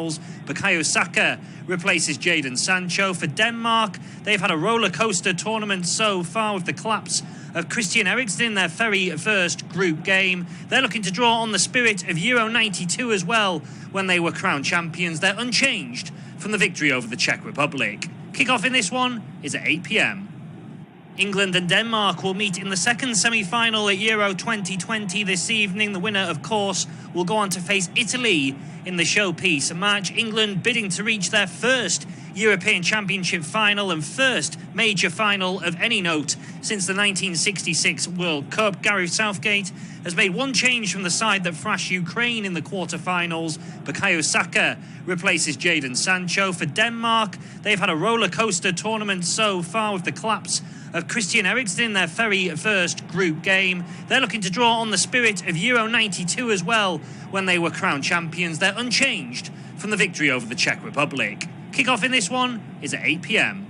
Bukayo Saka replaces Jadon Sancho. For Denmark, they've had a roller coaster tournament so far with the collapse of Christian Eriksen in their very first group game. They're looking to draw on the spirit of Euro 92 as well when they were crowned champions. They're unchanged from the victory over the Czech Republic. Kick-off in this one is at 8 p.m. England and Denmark will meet in the second semi-final at Euro 2020 this evening. The winner, of course, will go on to face Italy in the showpiece match. England bidding to reach their first European Championship final and first major final of any note since the 1966 World Cup. Gareth Southgate has made one change from the side that thrashed Ukraine in the quarter-finals. Bukayo Saka replaces Jadon Sancho. For Denmark, they've had a roller coaster tournament so far with the collapse of Christian Eriksen in their very first group game. They're looking to draw on the spirit of Euro 92 as well when they were crowned champions. They're unchanged from the victory over the Czech Republic. Kick-off in this one is at 8 p.m.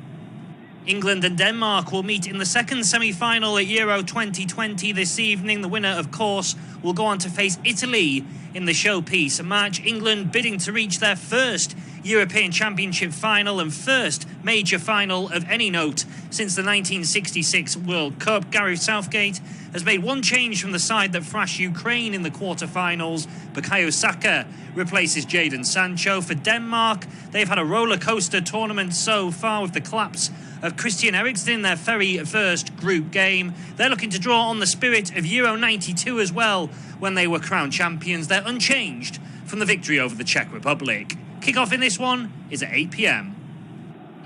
England and Denmark will meet in the second semi-final at Euro 2020 this evening. The winner, of course, will go on to face Italy in the showpiece match. England bidding to reach their first European Championship final and first major final of any note since the 1966 World Cup. Gareth Southgate has made one change from the side that thrashed Ukraine in the quarter-finals. Bukayo Saka replaces Jadon Sancho. For Denmark, they've had a roller coaster tournament so far with the collapse of Christian Eriksen in their very first group game. They're looking to draw on the spirit of Euro 92 as well when they were crowned champions. They're unchanged from the victory over the Czech Republic. Kick-off in this one is at 8 p.m.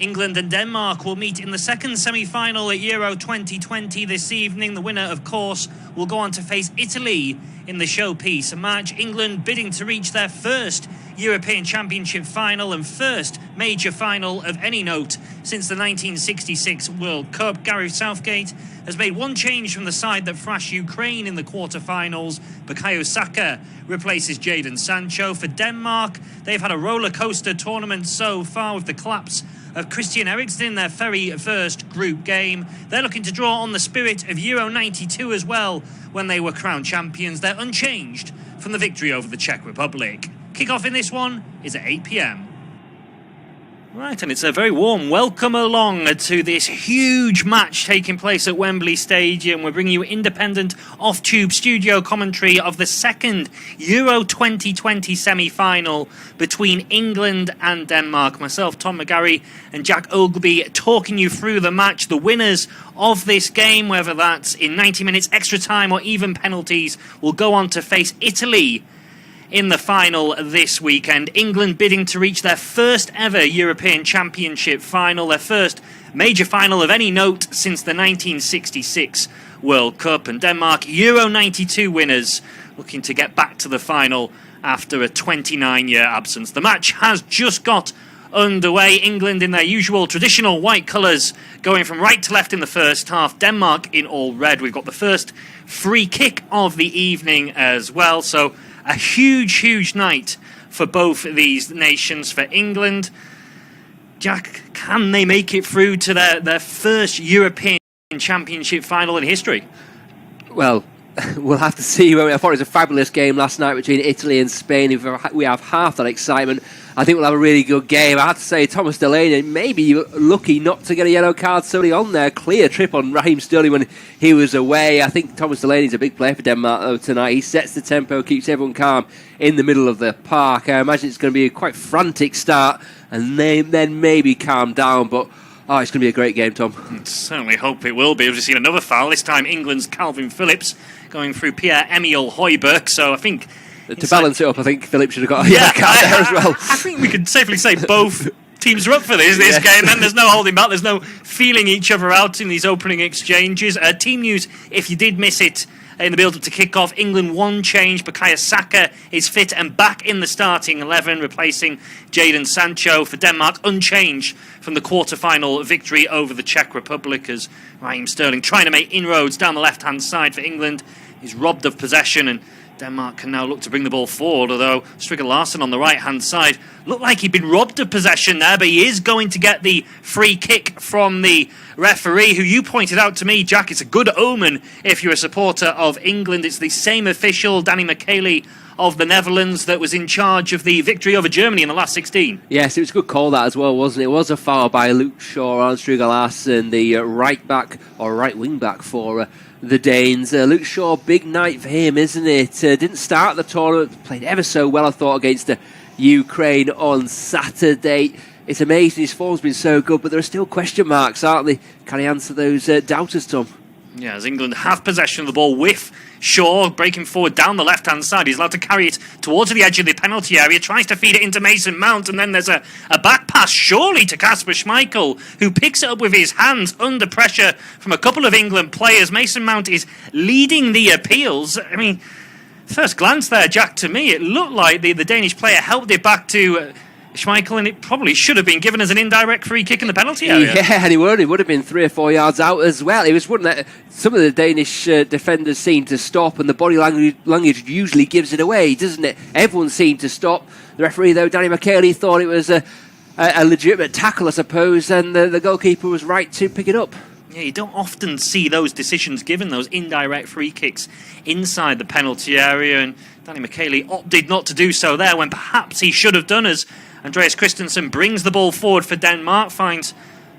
England and Denmark will meet in the second semi-final at Euro 2020 this evening. The winner, of course, will go on to face Italy in the showpiece match. England bidding to reach their first European Championship final and first major final of any note since the 1966 World Cup. Gareth Southgate has made one change from the side that thrashed Ukraine in the quarter-finals. Bukayo Saka replaces Jadon Sancho. For Denmark, they've had a roller coaster tournament so far with the collapse of Christian Eriksen in their very first group game. They're looking to draw on the spirit of Euro 92 as well when they were crowned champions. They're unchanged from the victory over the Czech Republic. Kick-off in this one is at 8 p.m. Right, and it's a very warm welcome along to this huge match taking place at Wembley Stadium. We're bringing you independent off-tube studio commentary of the second Euro 2020 semi-final between England and Denmark. Myself, Tom McGarry, and Jack Ogleby talking you through the match. The winners of this game, whether that's in 90 minutes extra time or even penalties, will go on to face Italy in the final this weekend. England bidding to reach their first ever European Championship final, their first major final of any note since the 1966 World Cup. And Denmark, Euro 92 winners, looking to get back to the final after a 29-year absence. The match has just got underway. England in their usual traditional white colours, going from right to left in the first half. Denmark in all red. We've got the first free kick of the evening as well. So a huge night for both of these nations. For England, Jack, can they make it through to their first European Championship final in history? Well, we'll have to see. I thought it was a fabulous game last night between Italy and Spain. If we have half that excitement, I think we'll have a really good game. I have to say, Thomas Delaney, maybe lucky not to get a yellow card so early on there. Clear trip on Raheem Sterling when he was away. I think Thomas Delaney's a big player for Denmark tonight. He sets the tempo, keeps everyone calm in the middle of the park. I imagine it's going to be a quite frantic start and then maybe calm down, but it's going to be a great game, Tom. I certainly hope it will be. We've seen another foul, this time England's Calvin Phillips going through Pierre-Emile Højbjerg, so I think to balance it up, I think Phillips should have got a yellow card there as well. I think we could safely say both teams are up for this game, and there's no holding back, there's no feeling each other out in these opening exchanges. Team news, if you did miss it in the build-up to kick-off, England one change. Bukayo Saka is fit and back in the starting 11, replacing Jadon Sancho. For Denmark, unchanged from the quarter-final victory over the Czech Republic, as Raheem Sterling trying to make inroads down the left-hand side for England. He's robbed of possession, and Denmark can now look to bring the ball forward, although Stricker Larsson on the right-hand side looked like he'd been robbed of possession there, but he is going to get the free kick from the referee, who you pointed out to me, Jack, it's a good omen if you're a supporter of England. It's the same official, Danny McKaylee, of the Netherlands that was in charge of the victory over Germany in the last 16. Yes, it was a good call that as well, wasn't it? It was a foul by Luke Shaw on Strigalas, the right back or right wing back for the Danes. Luke Shaw, big night for him, isn't it? Didn't start the tournament, played ever so well, I thought, against Ukraine on Saturday. It's amazing, his form's been so good, but there are still question marks, aren't they? Can he answer those doubters, Tom? Yeah, as England have possession of the ball with Shaw breaking forward down the left-hand side. He's allowed to carry it towards the edge of the penalty area, tries to feed it into Mason Mount, and then there's a back pass surely to Kasper Schmeichel, who picks it up with his hands under pressure from a couple of England players. Mason Mount is leading the appeals. I mean, first glance there, Jack, to me, it looked like the Danish player helped it back to Schmeichel, and it probably should have been given as an indirect free kick in the penalty area. Yeah, and he would have been 3 or 4 yards out as well. It was one that some of the Danish defenders seemed to stop, and the body language usually gives it away, doesn't it? Everyone seemed to stop. The referee, though, Danny McKaylee, thought it was a legitimate tackle, I suppose, and the goalkeeper was right to pick it up. Yeah, you don't often see those decisions given, those indirect free kicks inside the penalty area, and Danny McKaylee opted not to do so there when perhaps he should have done, as Andreas Christensen brings the ball forward for Denmark, finds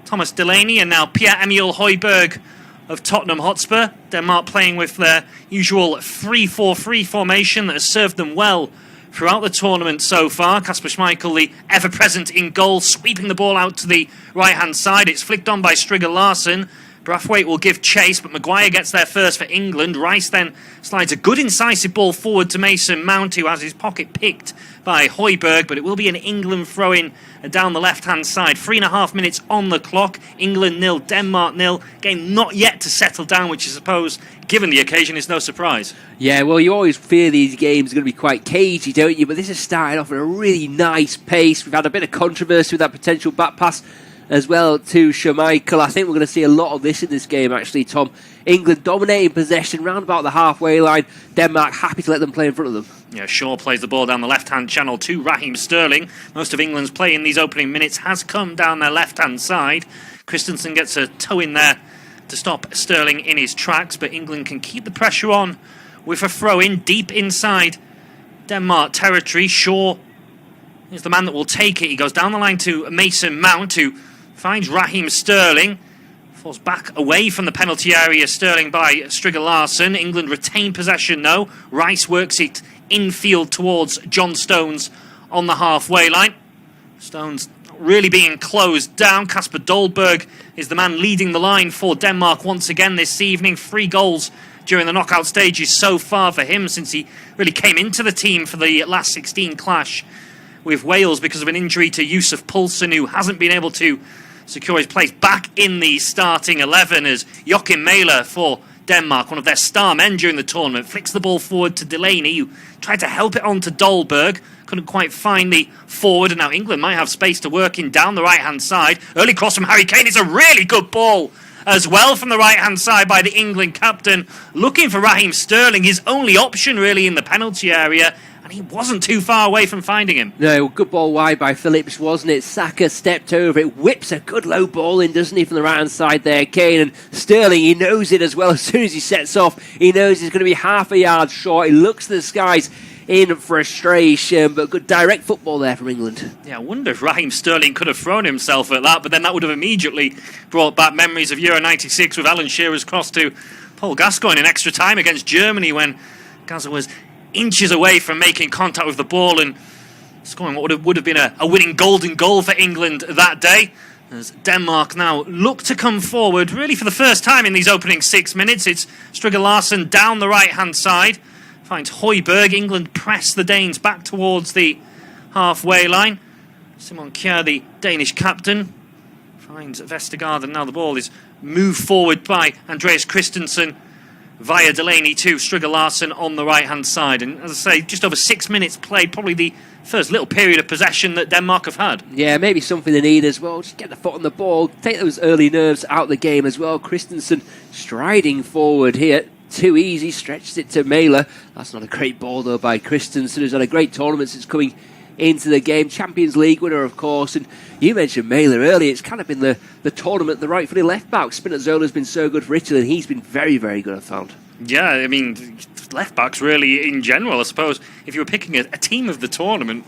Thomas Delaney, and now Pierre-Emil Højbjerg of Tottenham Hotspur. Denmark playing with their usual 3-4-3 formation that has served them well throughout the tournament so far. Kasper Schmeichel, the ever-present in goal, sweeping the ball out to the right-hand side. It's flicked on by Striger Larsen. Braithwaite will give chase, but Maguire gets there first for England. Rice then slides a good incisive ball forward to Mason Mount, who has his pocket picked by Højbjerg, but it will be an England throw-in down the left-hand side. 3.5 minutes on the clock. England 0, Denmark 0. Game not yet to settle down, which I suppose, given the occasion, is no surprise. Yeah, well, you always fear these games are going to be quite cagey, don't you? But this has started off at a really nice pace. We've had a bit of controversy with that potential back pass as well to Schmeichel. I think we're going to see a lot of this in this game, actually, Tom. England dominating possession round about the halfway line. Denmark happy to let them play in front of them. Yeah, Shaw plays the ball down the left-hand channel to Raheem Sterling. Most of England's play in these opening minutes has come down their left-hand side. Christensen gets a toe in there to stop Sterling in his tracks, but England can keep the pressure on with a throw-in deep inside Denmark territory. Shaw is the man that will take it. He goes down the line to Mason Mount, who finds Raheem Sterling. Falls back away from the penalty area, Sterling by Striger Larsen. England retain possession, though. Rice works it infield towards John Stones on the halfway line. Stones really being closed down. Kasper Dolberg is the man leading the line for Denmark once again this evening. 3 goals during the knockout stages so far for him since he really came into the team for the last 16 clash with Wales because of an injury to Yusuf Poulsen, who hasn't been able to secure his place back in the starting 11, as Joachim Mæhle for Denmark, one of their star men during the tournament, flicks the ball forward to Delaney, who tried to help it on to Dolberg, couldn't quite find the forward, and now England might have space to work in down the right-hand side. Early cross from Harry Kane. It's a really good ball as well from the right-hand side by the England captain, looking for Raheem Sterling, his only option really in the penalty area, and he wasn't too far away from finding him. No, good ball wide by Phillips, wasn't it? Saka stepped over it, whips a good low ball in, doesn't he, from the right-hand side there. Kane, and Sterling, he knows it as well. As soon as he sets off, he knows he's going to be half a yard short. He looks to the skies in frustration, but good direct football there from England. Yeah, I wonder if Raheem Sterling could have thrown himself at that, but then that would have immediately brought back memories of Euro 96 with Alan Shearer's cross to Paul Gascoigne in extra time against Germany, when Gaza was inches away from making contact with the ball and scoring what would have been a winning golden goal for England that day. As Denmark now look to come forward, really for the first time in these opening 6 minutes. It's Striger Larsen down the right-hand side, finds Højbjerg. England press the Danes back towards the halfway line. Simon Kjær, the Danish captain, finds Vestergaard, and now the ball is moved forward by Andreas Christensen via Delaney to Striger Larsen on the right-hand side. And as I say, just over 6 minutes played, probably the first little period of possession that Denmark have had. Yeah, maybe something they need as well. Just get the foot on the ball, take those early nerves out of the game as well. Christensen striding forward here. Too easy, stretches it to Mæhle. That's not a great ball, though, by Christensen, who's had a great tournament since coming into the game. Champions League winner, of course. And you mentioned Mæhle earlier. It's kind of been the tournament, the right-footed left-back. Spinazzola's been so good for Italy, and he's been very, very good, I found. Yeah, I mean, left-backs really in general, I suppose. If you were picking a team of the tournament,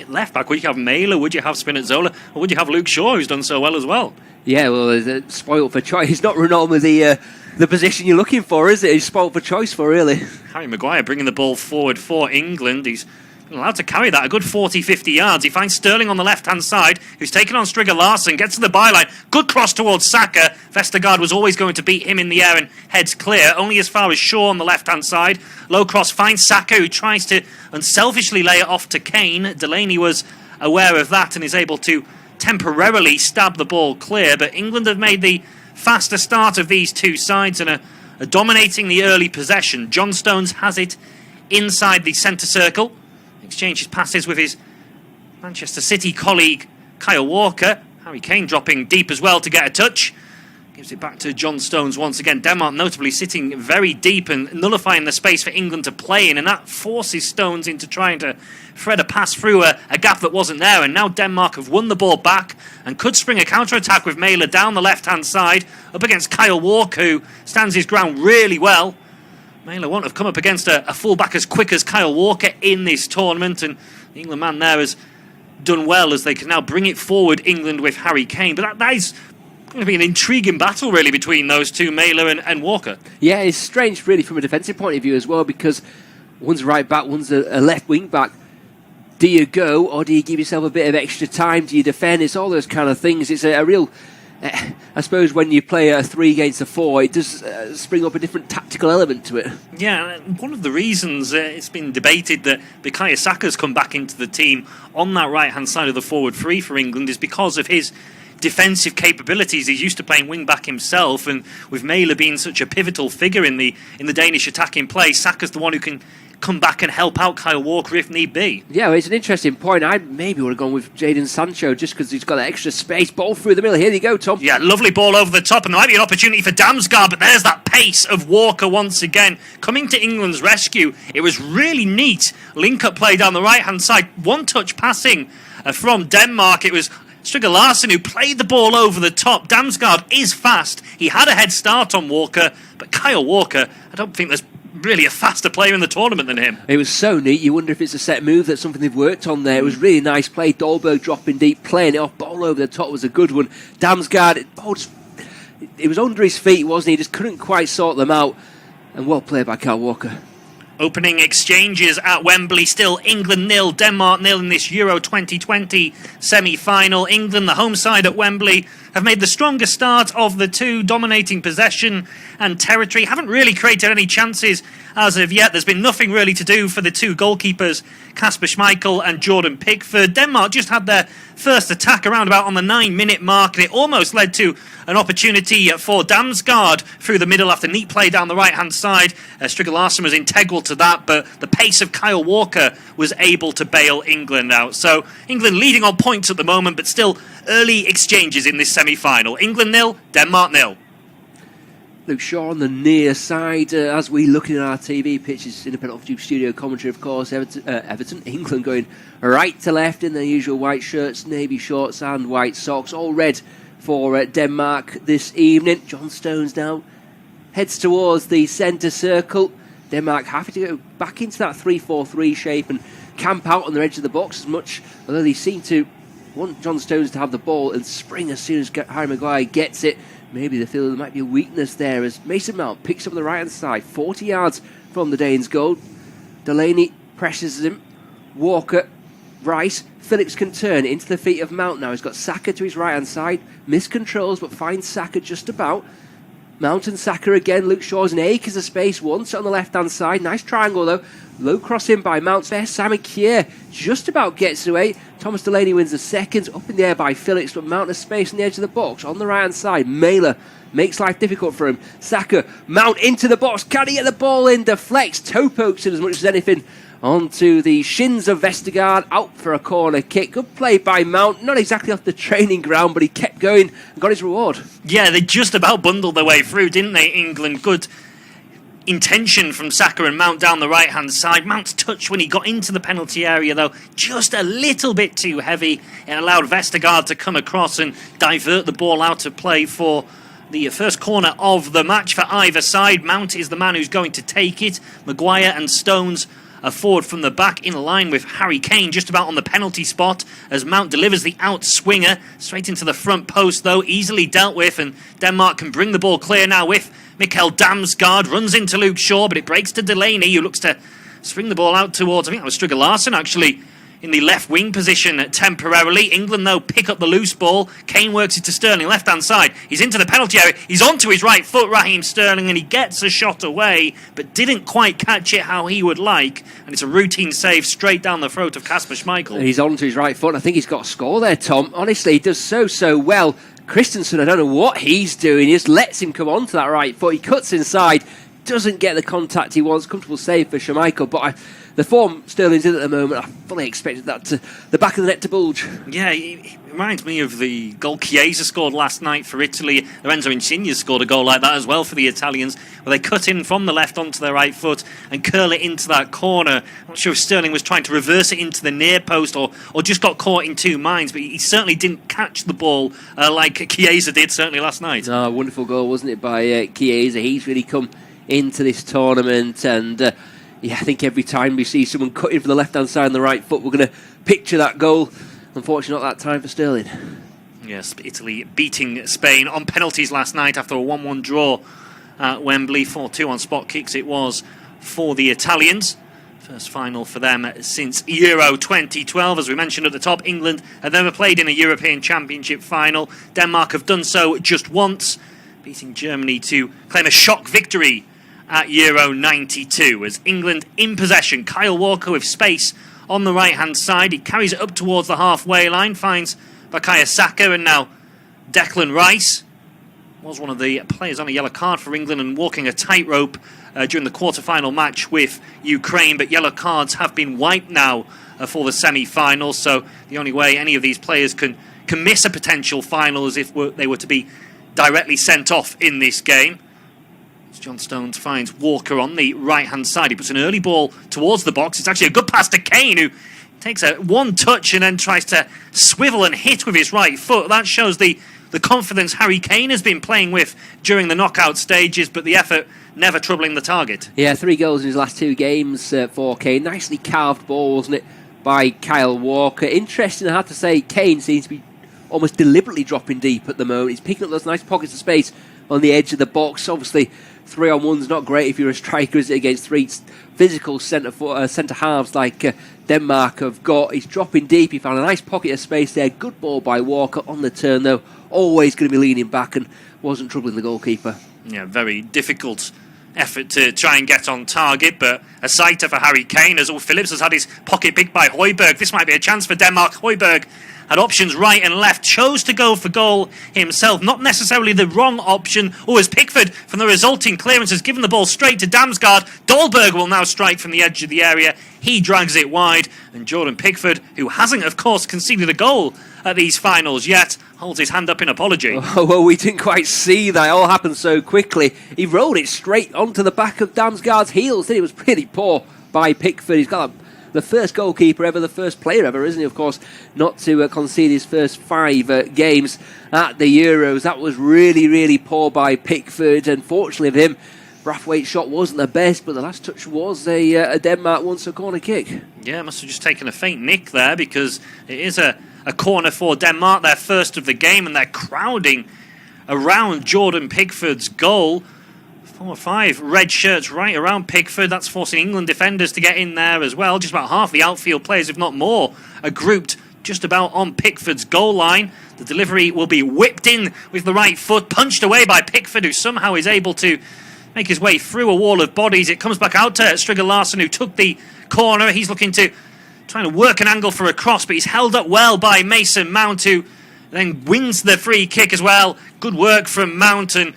left-back, would you have Mailer, would you have Spinazzola, or would you have Luke Shaw, who's done so well as well? Yeah, well, spoiled for choice. It's not Ronaldo the position you're looking for, is it? He's spoiled for choice for, really. Harry Maguire bringing the ball forward for England. He's allowed to carry that a good 40-50 yards. He finds Sterling on the left-hand side, who's taken on Strigger Larsson, gets to the byline. Good cross towards Saka. Vestergaard was always going to beat him in the air and heads clear, only as far as Shaw on the left-hand side. Low cross finds Saka, who tries to unselfishly lay it off to Kane. Delaney was aware of that and is able to temporarily stab the ball clear, but England have made the faster start of these two sides and are dominating the early possession. John Stones has it inside the centre circle. Exchanges passes with his Manchester City colleague Kyle Walker. Harry Kane dropping deep as well to get a touch. Gives it back to John Stones once again. Denmark notably sitting very deep and nullifying the space for England to play in, and that forces Stones into trying to thread a pass through a gap that wasn't there. And now Denmark have won the ball back and could spring a counter-attack with Mailer down the left-hand side up against Kyle Walker, who stands his ground really well. Mailer won't have come up against a fullback as quick as Kyle Walker in this tournament, and the England man there has done well as they can now bring it forward, England with Harry Kane. But that is going to be an intriguing battle really between those two, Mailer and Walker. Yeah, it's strange really from a defensive point of view as well, because one's a right back, one's a left wing back. Do you go, or do you give yourself a bit of extra time? Do you defend? It's all those kind of things. It's a real... I suppose when you play a 3 against a 4, it does spring up a different tactical element to it. Yeah, one of the reasons it's been debated that Bukayo Saka's come back into the team on that right-hand side of the forward three for England is because of his defensive capabilities. He's used to playing wing-back himself, and with Mailer being such a pivotal figure in the Danish attacking play, Saka's the one who can come back and help out Kyle Walker if need be. Yeah, well, it's an interesting point. I maybe would have gone with Jadon Sancho just because he's got that extra space. Ball through the middle. Here you go, Tom. Yeah, lovely ball over the top, and there might be an opportunity for Damsgaard, but there's that pace of Walker once again coming to England's rescue. It was really neat link-up play down the right-hand side. One-touch passing from Denmark. It was Strigger Larsson who played the ball over the top. Damsgaard is fast. He had a head start on Walker, but Kyle Walker, I don't think there's really a faster player in the tournament than him. It was so neat. You wonder if it's a set move, that's something they've worked on there. It was really nice play. Dolberg dropping deep, playing it off. Ball over the top was a good one. Damsgaard, it was under his feet, wasn't he? Just couldn't quite sort them out. And well played by Kyle Walker. Opening exchanges at Wembley, still England 0, Denmark 0 in this Euro 2020 semi-final. England, the home side at Wembley, have made the strongest start of the two, dominating possession and territory. Haven't really created any chances as of yet. There's been nothing really to do for the two goalkeepers, Kasper Schmeichel and Jordan Pickford. Denmark just had their first attack around about on the 9-minute mark, and it almost led to an opportunity for Damsgaard through the middle after neat play down the right-hand side. Strigger Larsson was integral to that, but the pace of Kyle Walker was able to bail England out. So England leading on points at the moment, but still early exchanges in this semi-final. England 0, Denmark 0. Luke Shaw on the near side as we look at our TV pitches. Independent off-tube studio commentary, of course. Everton, England going right to left in their usual white shirts, navy shorts and white socks. All red for Denmark this evening. John Stones now heads towards the centre circle. Denmark happy to go back into that 3-4-3 shape and camp out on the edge of the box as much, although they seem to want John Stones to have the ball and spring as soon as Harry Maguire gets it. Maybe they feel there might be a weakness there as Mason Mount picks up on the right-hand side, 40 yards from the Danes' goal. Delaney presses him. Walker, right. Phillips can turn into the feet of Mount now. He's got Saka to his right-hand side. Miscontrols, but finds Saka just about. Mount and Saka again. Luke Shaw's in acres of space once on the left-hand side. Nice triangle, though. Low cross in by Mount there. Simon Kjær just about gets away. Thomas Delaney wins the second. Up in the air by Phillips, but Mount has space on the edge of the box. On the right-hand side, Mailer makes life difficult for him. Saka, Mount into the box. Can he get the ball in? Deflects. Toe pokes it as much as anything onto the shins of Vestergaard. Out for a corner kick. Good play by Mount. Not exactly off the training ground, but he kept going and got his reward. Yeah, they just about bundled their way through, didn't they, England? Good intention from Saka and Mount down the right-hand side. Mount's touch when he got into the penalty area, though, just a little bit too heavy. It allowed Vestergaard to come across and divert the ball out of play for the first corner of the match for either side. Mount is the man who's going to take it. Maguire and Stones are forward from the back, in line with Harry Kane just about on the penalty spot, as Mount delivers the out swinger straight into the front post, though easily dealt with, and Denmark can bring the ball clear now with Mikkel Damsgaard. Runs into Luke Shaw, but it breaks to Delaney, who looks to swing the ball out towards, I think that was Strigger Larsson actually, in the left wing position temporarily. England, though, pick up the loose ball. Kane works it to Sterling, left-hand side. He's into the penalty area. He's onto his right foot, Raheem Sterling, and he gets a shot away, but didn't quite catch it how he would like. And it's a routine save straight down the throat of Kasper Schmeichel. He's onto his right foot, and I think he's got a score there, Tom. Honestly, he does so well. Christensen, I don't know what he's doing. He just lets him come onto that right foot. He cuts inside, doesn't get the contact he wants. Comfortable save for Schmeichel, but the form Sterling's in at the moment, I fully expected that to the back of the net to bulge. Yeah, it reminds me of the goal Chiesa scored last night for Italy. Lorenzo Insigne scored a goal like that as well for the Italians, where they cut in from the left onto their right foot and curl it into that corner. I'm not sure if Sterling was trying to reverse it into the near post or just got caught in two minds, but he certainly didn't catch the ball like Chiesa did certainly last night. Oh, wonderful goal, wasn't it, by Chiesa? He's really come into this tournament, and yeah, I think every time we see someone cutting from the left-hand side and the right foot, we're going to picture that goal. Unfortunately, not that time for Sterling. Yes, Italy beating Spain on penalties last night after a 1-1 draw at Wembley. 4-2 on spot kicks it was for the Italians. First final for them since Euro 2012. As we mentioned at the top, England have never played in a European Championship final. Denmark have done so just once, beating Germany to claim a shock victory at Euro 92, as England in possession. Kyle Walker with space on the right hand side. He carries it up towards the halfway line, finds Bukayo Saka, and now Declan Rice was one of the players on a yellow card for England and walking a tightrope during the quarter-final match with Ukraine, but yellow cards have been wiped now for the semi-finals, so the only way any of these players can miss a potential final is if they were to be directly sent off in this game. John Stones finds Walker on the right-hand side. He puts an early ball towards the box. It's actually a good pass to Kane, who takes a one touch and then tries to swivel and hit with his right foot. That shows the confidence Harry Kane has been playing with during the knockout stages, but the effort never troubling the target. Yeah, 3 goals in his last 2 games for Kane. Nicely carved ball, wasn't it, by Kyle Walker. Interesting, I have to say, Kane seems to be almost deliberately dropping deep at the moment. He's picking up those nice pockets of space on the edge of the box. Obviously, 3-on-1's not great if you're a striker, is it, against 3 physical centre halves like Denmark have got. He's dropping deep. He found a nice pocket of space there. Good ball by Walker on the turn, though. Always going to be leaning back and wasn't troubling the goalkeeper. Yeah, very difficult effort to try and get on target, but a sighter for Harry Kane, as Phillips has had his pocket picked by Højbjerg. This might be a chance for Denmark. Højbjerg had options right and left, chose to go for goal himself. Not necessarily the wrong option. As Pickford, from the resulting clearance, has given the ball straight to Damsgaard. Dolberg will now strike from the edge of the area. He drags it wide, and Jordan Pickford, who hasn't, of course, conceded a goal at these finals yet, holds his hand up in apology. Oh, well, we didn't quite see that. It all happened so quickly. He rolled it straight onto the back of Damsgaard's heels. It was pretty poor by Pickford. He's got the first goalkeeper ever, the first player ever, isn't he, of course, not to concede his first 5 games at the Euros. That was really, really poor by Pickford. Unfortunately for him, Brathwaite's shot wasn't the best, but the last touch was a Denmark once a corner kick. Yeah, must have just taken a faint nick there, because it is a corner for Denmark, their first of the game, and they're crowding around Jordan Pickford's goal. 4 or 5 red shirts right around Pickford. That's forcing England defenders to get in there as well. Just about half the outfield players, if not more, are grouped just about on Pickford's goal line. The delivery will be whipped in with the right foot, punched away by Pickford, who somehow is able to make his way through a wall of bodies. It comes back out to Strigger Larsson, who took the corner. He's looking to trying to work an angle for a cross, but he's held up well by Mason Mount, who then wins the free kick as well. Good work from Mount, and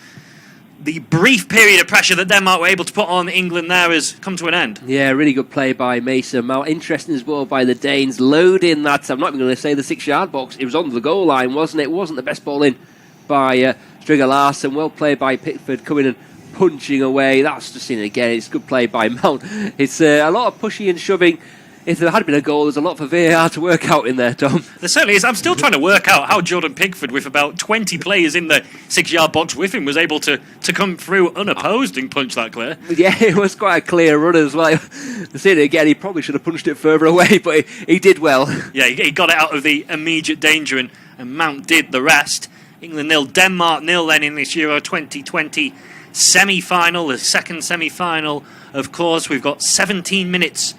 the brief period of pressure that Denmark were able to put on England there has come to an end. Yeah, really good play by Mason Mount. Interesting as well by the Danes. Loading that, I'm not even going to say the 6-yard box. It was on the goal line, wasn't it? It wasn't the best ball in by Strigger Larsson. Well played by Pickford, coming and punching away. That's just in again. It's good play by Mount. It's a lot of pushing and shoving if there had been a goal, there's a lot for VAR to work out in there, Tom. There certainly is. I'm still trying to work out how Jordan Pickford, with about 20 players in the 6-yard box with him, was able to come through unopposed and punch that clear. Yeah, it was quite a clear run as well. Seeing it again, he probably should have punched it further away, but he did well. Yeah, he got it out of the immediate danger, and Mount did the rest. England 0, Denmark 0 then in this Euro 2020 semi-final, the second semi-final, of course. We've got 17 minutes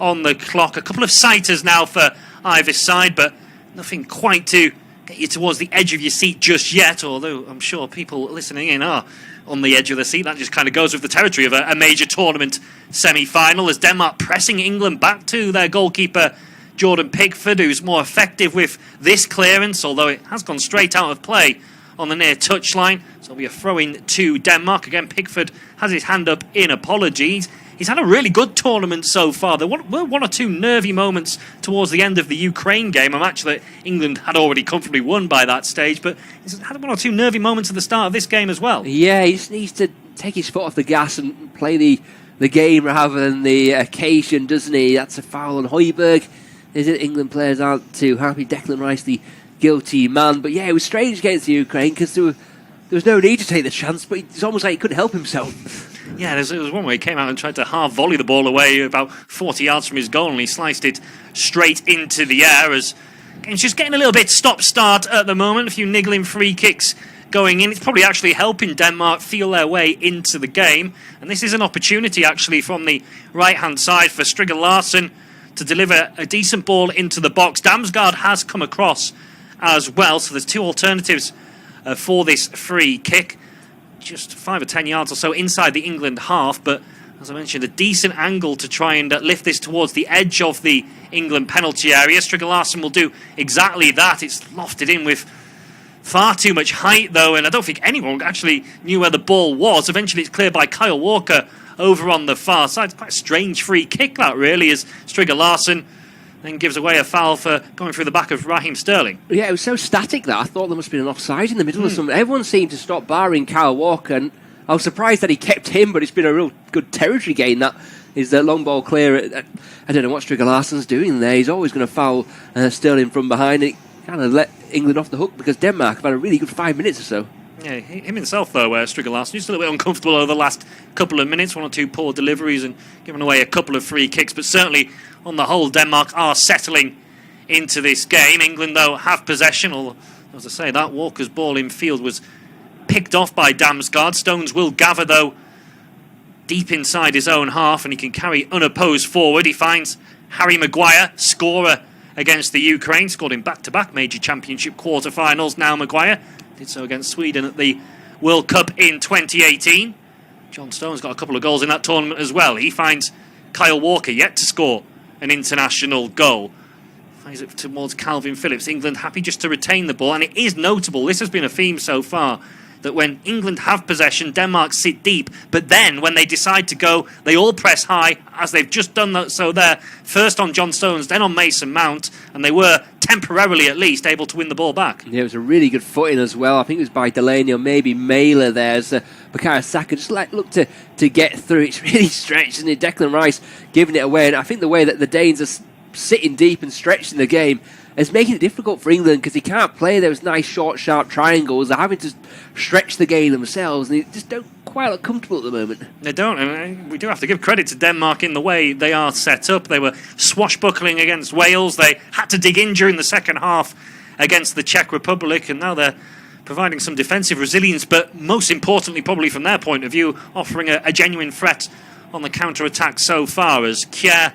on the clock. A couple of sighters now for either side, but nothing quite to get you towards the edge of your seat just yet, although I'm sure people listening in are on the edge of the seat. That just kind of goes with the territory of a major tournament semi-final, as Denmark pressing England back to their goalkeeper Jordan Pickford, who's more effective with this clearance, although it has gone straight out of play on the near touchline. So it'll be a throw-in to Denmark. Again, Pickford has his hand up in apologies. He's had a really good tournament so far. There were one or two nervy moments towards the end of the Ukraine game, a match that England had already comfortably won by that stage, but he's had one or two nervy moments at the start of this game as well. Yeah, he just needs to take his foot off the gas and play the game rather than the occasion, doesn't he? That's a foul on Højbjerg. England players aren't too happy. Declan Rice, the guilty man. But yeah, it was strange against the Ukraine because there was no need to take the chance, but it's almost like he couldn't help himself. Yeah, there was one where he came out and tried to half volley the ball away about 40 yards from his goal, and he sliced it straight into the air. As game's just getting a little bit stop-start at the moment. A few niggling free kicks going in. It's probably actually helping Denmark feel their way into the game. And this is an opportunity actually from the right-hand side for Striger Larsen to deliver a decent ball into the box. Damsgaard has come across as well, so there's two alternatives for this free kick. Just 5 or 10 yards or so inside the England half, but as I mentioned, a decent angle to try and lift this towards the edge of the England penalty area. Striger Larsen will do exactly that. It's lofted in with far too much height, though, and I don't think anyone actually knew where the ball was. Eventually, it's cleared by Kyle Walker over on the far side. It's quite a strange free kick, that really, as Striger Larsen then gives away a foul for going through the back of Raheem Sterling. Yeah, it was so static that I thought there must have been an offside in the middle or something. Everyone seemed to stop barring Kyle Walker, and I was surprised that he kept him, but it's been a real good territory gain. That is the long ball clear. I don't know what Striger Larsen's doing there. He's always going to foul Sterling from behind, and it kind of let England off the hook because Denmark have had a really good 5 minutes or so. Yeah, him himself, though, Striger Larsen, just a little bit uncomfortable over the last couple of minutes. One or two poor deliveries and giving away a couple of free kicks. But certainly, on the whole, Denmark are settling into this game. England, though, have possession. Or, as I say, that Walker's ball in field was picked off by Damsgaard. Stones will gather, though, deep inside his own half, and he can carry unopposed forward. He finds Harry Maguire, scorer against the Ukraine. Scored in back-to-back major championship quarter-finals. Now Maguire did so against Sweden at the World Cup in 2018. John Stones got a couple of goals in that tournament as well. He finds Kyle Walker yet to score an international goal. Finds it towards Calvin Phillips. England happy just to retain the ball, and it is notable, this has been a theme so far, that when England have possession, Denmark sit deep, but then when they decide to go, they all press high, as they've just done that. So there, first on John Stones, then on Mason Mount, and they were temporarily at least able to win the ball back. Yeah, it was a really good footing as well. I think it was by Delaney or maybe Mailer there. As Bukayo Saka just looked to get through. It's really stretched, and Declan Rice giving it away. And I think the way that the Danes are sitting deep and stretching the game is making it difficult for England because they can't play those nice short sharp triangles. They're having to stretch the game themselves, and they just don't quite look comfortable at the moment. They don't, and we do have to give credit to Denmark in the way they are set up. They were swashbuckling against Wales. They had to dig in during the second half against the Czech Republic, and now they're providing some defensive resilience, but most importantly, probably from their point of view, offering a genuine threat on the counter-attack so far, as Kjær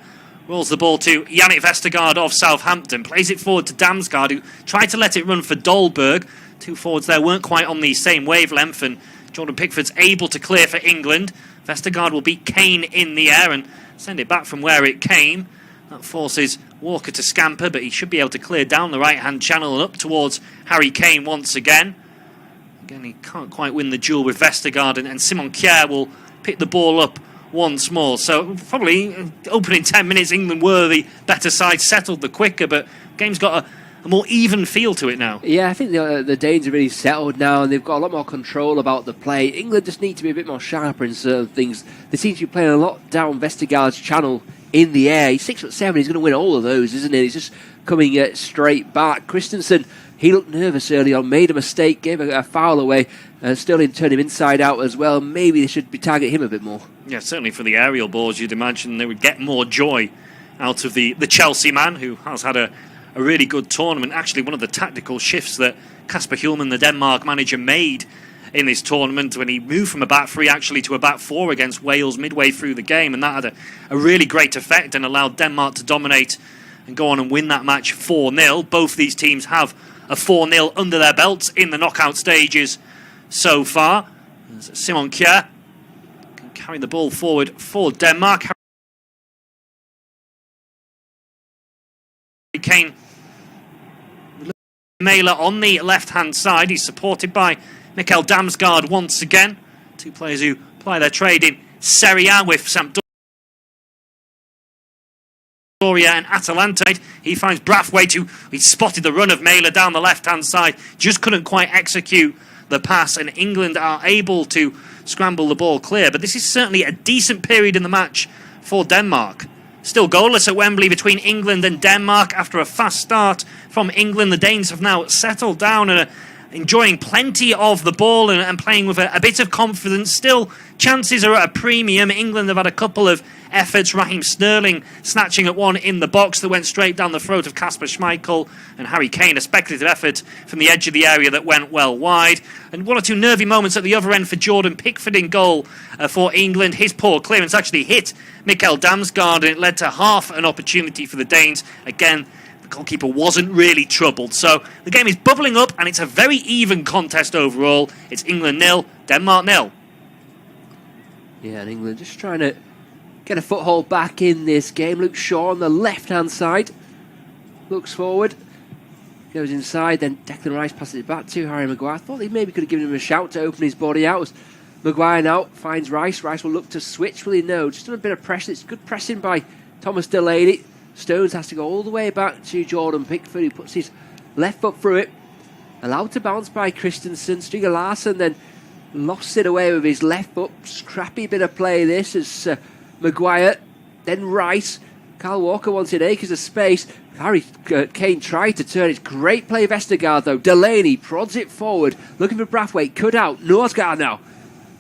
rolls the ball to Yannick Vestergaard of Southampton, plays it forward to Damsgaard, who tried to let it run for Dolberg. Two forwards there weren't quite on the same wavelength, and Jordan Pickford's able to clear for England. Vestergaard will beat Kane in the air and send it back from where it came. That forces Walker to scamper, but he should be able to clear down the right-hand channel and up towards Harry Kane once again. Again, he can't quite win the duel with Vestergaard, and Simon Kjær will pick the ball up once more. So probably opening 10 minutes, England were the better side, settled the quicker, but game's got a more even feel to it now. Yeah, I think the Danes are really settled now, and they've got a lot more control about the play. England just need to be a bit more sharper in certain things. They seem to be playing a lot down Vestergaard's channel in the air. He's 6'7", he's going to win all of those, isn't he? He's just coming straight back. Christensen, he looked nervous early on, made a mistake, gave a foul away. Sterling turned him inside out as well. Maybe they should be targeting him a bit more. Yeah, certainly for the aerial balls, you'd imagine they would get more joy out of the Chelsea man, who has had a really good tournament. Actually, one of the tactical shifts that Kasper Hjulmand, the Denmark manager, made in this tournament when he moved from a back three actually to a back four against Wales midway through the game, and that had a really great effect and allowed Denmark to dominate and go on and win that match 4-0. Both these teams have a 4-0 under their belts in the knockout stages so far. Simon Kjær can carry the ball forward for Denmark. Harry Kane, Mæhle on the left-hand side. He's supported by Mikkel Damsgaard once again. Two players who ply their trade in Serie A with Sampdoria and Atalanta. He finds Brathwaite, who he spotted the run of Mæhle down the left-hand side, just couldn't quite execute the pass, and England are able to scramble the ball clear. But this is certainly a decent period in the match for Denmark. Still goalless at Wembley between England and Denmark after a fast start from England. The Danes have now settled down and are enjoying plenty of the ball and playing with a bit of confidence. Still, chances are at a premium. England have had a couple of efforts. Raheem Sterling snatching at one in the box that went straight down the throat of Kasper Schmeichel, and Harry Kane, a speculative effort from the edge of the area that went well wide. And one or two nervy moments at the other end for Jordan Pickford in goal for England. His poor clearance actually hit Mikkel Damsgaard, and it led to half an opportunity for the Danes. Again, the goalkeeper wasn't really troubled. So the game is bubbling up, and it's a very even contest overall. It's England 0, Denmark 0. Yeah, and England just trying to get a foothold back in this game. Luke Shaw on the left-hand side looks forward, goes inside, then Declan Rice passes it back to Harry Maguire. I thought they maybe could have given him a shout to open his body out. Maguire now finds Rice. Rice will look to switch, will he? No, just on a bit of pressure. It's good pressing by Thomas Delaney. Stones has to go all the way back to Jordan Pickford, who puts his left foot through it. Allowed to bounce by Christensen. Striga Larsson then lost it away with his left foot. Scrappy bit of play this as Maguire, then Rice. Kyle Walker wanted acres of space. Harry Kane tried to turn. It's great play Vestergaard though. Delaney prods it forward, looking for Brathwaite. Cut out. Norsgaard now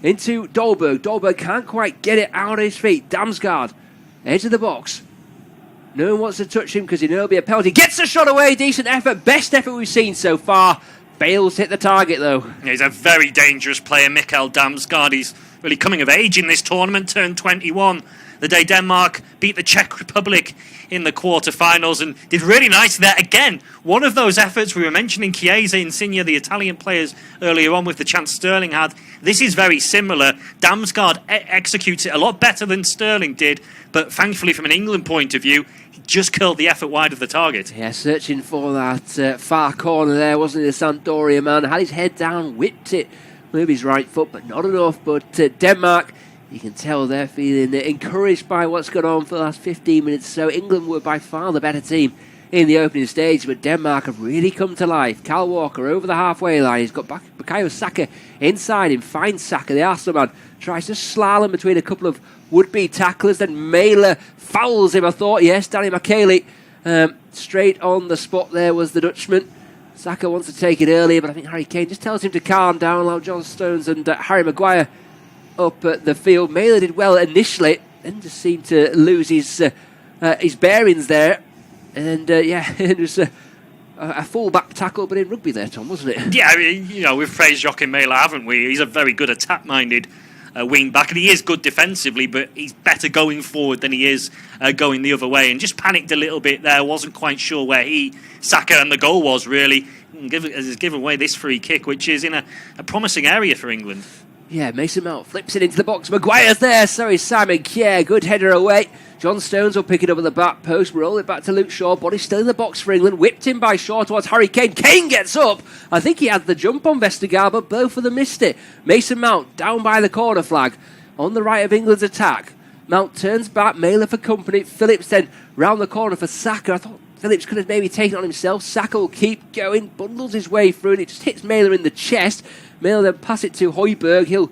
into Dolberg. Dolberg can't quite get it out of his feet. Damsgaard, edge of the box. No one wants to touch him because he knows it'll be a penalty. Gets the shot away. Decent effort. Best effort we've seen so far. Fails to hit the target though. Yeah, he's a very dangerous player, Mikkel Damsgaard. He's really coming of age in this tournament, turned 21 the day Denmark beat the Czech Republic in the quarterfinals, and did really nice there. Again, one of those efforts we were mentioning, Chiesa, Insigne, the Italian players earlier on with the chance Sterling had. This is very similar. Damsgaard executes it a lot better than Sterling did, but thankfully from an England point of view, he just curled the effort wide of the target. Yeah, searching for that far corner there, wasn't he, the Sampdoria man? Had his head down, whipped it with his right foot, but not enough. But Denmark, you can tell they're feeling encouraged by what's gone on for the last 15 minutes. So England were by far the better team in the opening stage, but Denmark have really come to life. Kyle Walker over the halfway line. He's got Bukayo Saka inside him. Finds Saka, the Arsenal man. Tries to slalom between a couple of would-be tacklers. Then Mæhle fouls him, I thought. Yes, Danny McKaylee. Straight on the spot there was the Dutchman. Saka wants to take it earlier, but I think Harry Kane just tells him to calm down, allow John Stones and Harry Maguire up at the field. Mæhle did well initially, then just seemed to lose his bearings there. And it was a full-back tackle, but in rugby there, Tom, wasn't it? Yeah, I mean, we've praised Joachim Mæhle, haven't we? He's a very good attack-minded wing-back, and he is good defensively, but he's better going forward than he is going the other way. And just panicked a little bit there, wasn't quite sure where Saka and the goal was, really. Has given away this free kick, which is in a promising area for England. Yeah, Mason Mount flips it into the box. Maguire's there, so is Simon Kjær. Good header away. John Stones will pick it up at the back post, roll it back to Luke Shaw. Body still in the box for England. Whipped in by Shaw towards Harry Kane. Kane gets up. I think he had the jump on Vestergaard, but both of them missed it. Mason Mount down by the corner flag on the right of England's attack. Mount turns back. Mæhle for company. Phillips then round the corner for Saka. I thought Phillips could have maybe taken it on himself. Saka will keep going, bundles his way through, and it just hits Mæhle in the chest. Mæhle then pass it to Højbjerg. He'll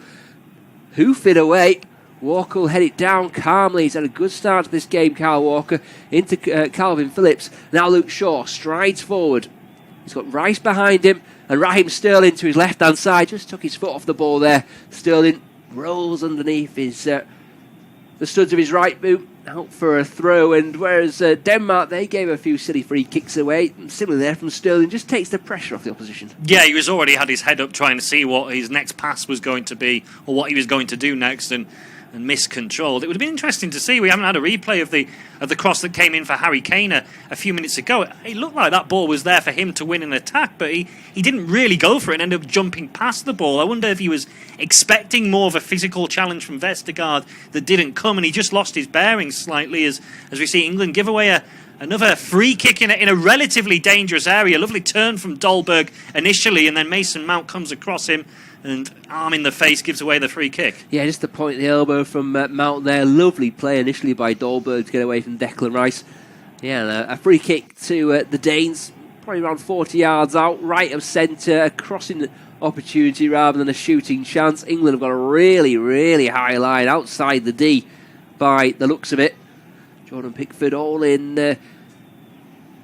hoof it away. Walker will head it down calmly. He's had a good start to this game, Kyle Walker, into Calvin Phillips. Now Luke Shaw strides forward. He's got Rice behind him, and Raheem Sterling to his left-hand side. Just took his foot off the ball there. Sterling rolls underneath his the studs of his right boot, out for a throw. And whereas Denmark, they gave a few silly free kicks away, similarly there from Sterling, just takes the pressure off the opposition. Yeah, he was already had his head up trying to see what his next pass was going to be, or what he was going to do next, and miscontrolled. It would have been interesting to see. We haven't had a replay of the cross that came in for Harry Kane a few minutes ago. It looked like that ball was there for him to win an attack, but he didn't really go for it and ended up jumping past the ball. I wonder if he was expecting more of a physical challenge from Vestergaard that didn't come, and he just lost his bearings slightly as we see England give away another free kick in a relatively dangerous area. Lovely turn from Dolberg initially, and then Mason Mount comes across him and arm in the face gives away the free kick. Yeah, just the point of the elbow from Mount there. Lovely play initially by Dolberg to get away from Declan Rice. Yeah, a free kick to the Danes, probably around 40 yards out, right of centre, a crossing opportunity rather than a shooting chance. England have got a really, really high line outside the D by the looks of it. Jordan Pickford all in